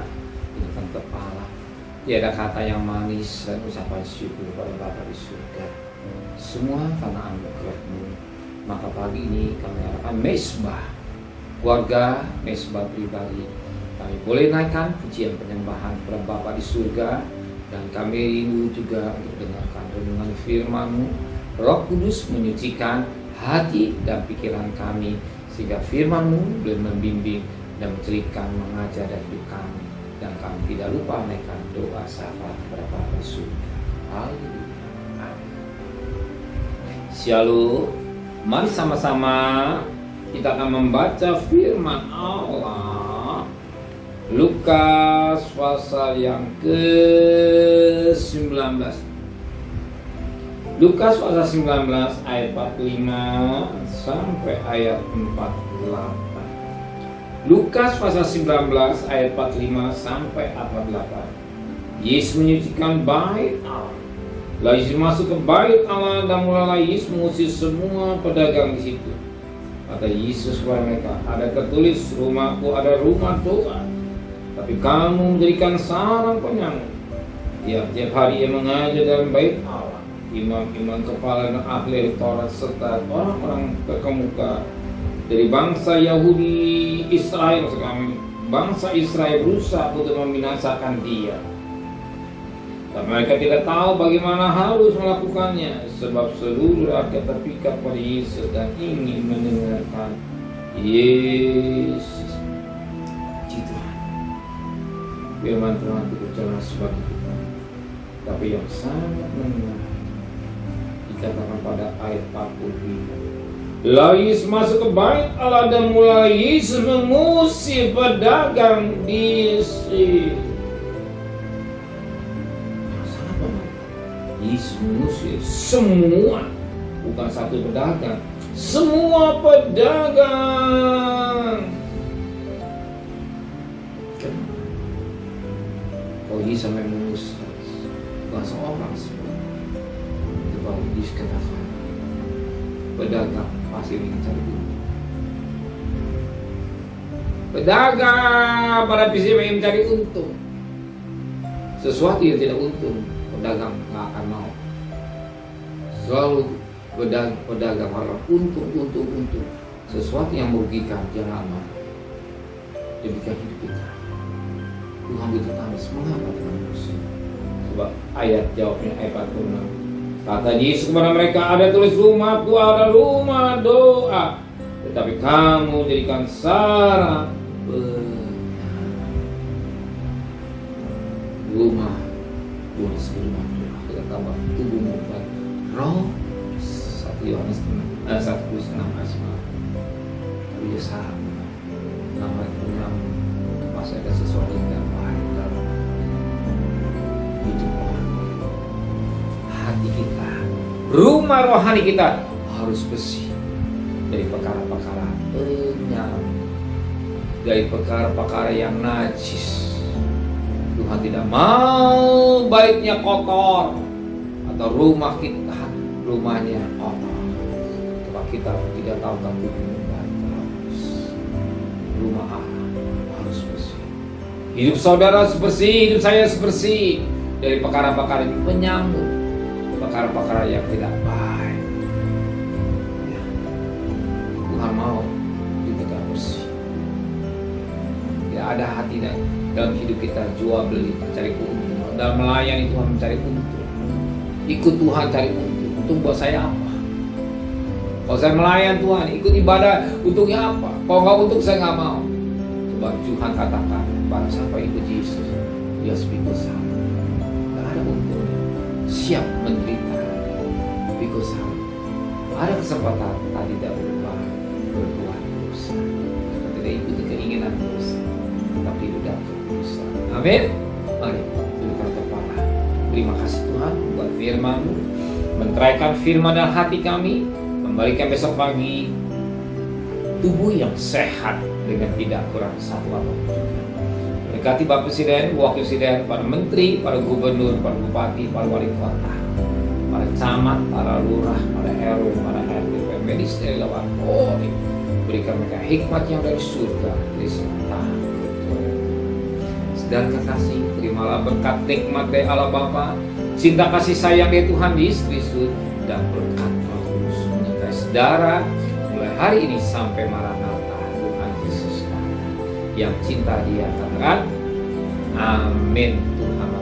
kita, hidupkan kepala. Tiada kata yang manis dan ucapan syukur kepada Bapa di surga. Semua karena anugerah-Mu. Maka pagi ini kami akan mesbah keluarga, mesbah pribadi. Kami boleh naikkan pujian penyembahan kepada Bapa di surga. Dan kami rindu juga untuk dengarkan renungan firman-Mu. Roh Kudus menyucikan hati dan pikiran kami, sehingga firman-Mu boleh membimbing dan menceritakan, mengajar dan hidup kami. Dan kami tidak lupa menaikkan doa syafaat kepada Bapa di surga. Haleluya. Amin. Shalom. Mari sama-sama kita akan membaca firman Allah. Lukas pasal yang ke-19. Lukas pasal 19 ayat 45 sampai ayat 48. Lukas pasal 19 ayat 45 sampai 48. Yesus menyucikan bait Allah. Lalu Yesus masuk ke bait Allah dan mulailah Yesus mengusir semua pedagang di situ. Kata Yesus kepada mereka, ada tertulis, rumahku ada rumah doa, tapi kamu menjadikan sarang penyanyi. Tiap-tiap hari ia mengajar dalam bait Allah. Imam-imam kepala dan ahli Taurat serta orang-orang terkemuka dari bangsa Yahudi Israel, maksud kami, bangsa Israel berusaha untuk membinasakan dia. Dan mereka tidak tahu bagaimana harus melakukannya, sebab seluruh rakyat terpikat pada Yesus dan ingin mendengarkan Yesus. Puji Tuhan. Firman Tuhan itu jelas bagi kita, tapi yang sangat menarik dikatakan pada ayat 45. Lalu Yesus masuk ke bait Allah dan mulai Yesus mengusir pedagang di situ. Sama, Yesus mengusir semua, bukan satu pedagang, semua pedagang. Kalau Yesus sampai mengusir, bukan seorang sebenarnya. Itu baru Yesus katakan, pedagang pasti ingin cari untung. Pedagang pada prinsipnya ingin mencari untung. Sesuatu yang tidak untung, pedagang nggak akan mau. Selalu pedagang harus untung. Sesuatu yang merugikan jangan mau. Demikian hidup kita. Tuhan begitu tangis, mengapa Tuhan musuh? Sebab ayat jawabnya ayat 46. Kata Yesus kepada mereka, ada tulis rumahku ada rumah doa, tetapi kamu jadikan sarang penyanyi. Rumah tulis rumah doa, kita tambah tubuhmu dan roh. 1 Yohanes 1 asma. Tapi dia salah. Nama punya masih ada sesuatu yang tidak baik dalam hidup orang. Hati kita, rumah rohani kita harus bersih dari perkara-perkara penyakit, dari perkara-perkara yang najis. Tuhan tidak mau baitnya kotor atau rumah kita rumahnya kotor. Sebab kita tidak tahu tentang rumah Allah harus bersih. Hidup saudara harus bersih, hidup saya harus bersih dari perkara-perkara yang penyambut, perkara-perkara yang tidak baik. Ya. Tuhan mau kita bersih. Tidak ada hati dalam hidup kita jual beli mencari keuntungan. Dalam melayani Tuhan mencari untung. Ikut Tuhan cari untung. Untung buat saya apa? Kalau saya melayan Tuhan, ikut ibadah, untungnya apa? Kalau nggak untung saya nggak mau. Sebab Tuhan katakan, barang siapa ikut Yesus, dia pikul sama. Nggak ada untungnya. Siap menderita, pikul sama. Ada kesempatan tadi tidak berbuat dosa. Tidak ikuti keinginan dosa, tapi tidak dosa. Amin. Mari tundukkan kepala. Terima kasih Tuhan buat firman-Mu, menteraikan firman dalam hati kami, memberikan besok pagi tubuh yang sehat dengan tidak kurang satu apapun juga. Berkati Bapak Presiden, Wakil Presiden, para Menteri, para Gubernur, para Bupati, para Wali Kota, para camat, para lurah, para RW, para RT, para medis dari lawan Polri. Berikan mereka hikmat yang dari surga, dari serta dan kekasih. Terimalah berkat nikmat dari Allah Bapa, cinta kasih sayang dari Tuhan Yesus Kristus, dan berkat Roh Kudus menyertai saudara mulai hari ini sampai Maranatha Tuhan Yesus datang. Yang cinta Dia katakan amin. Tuhan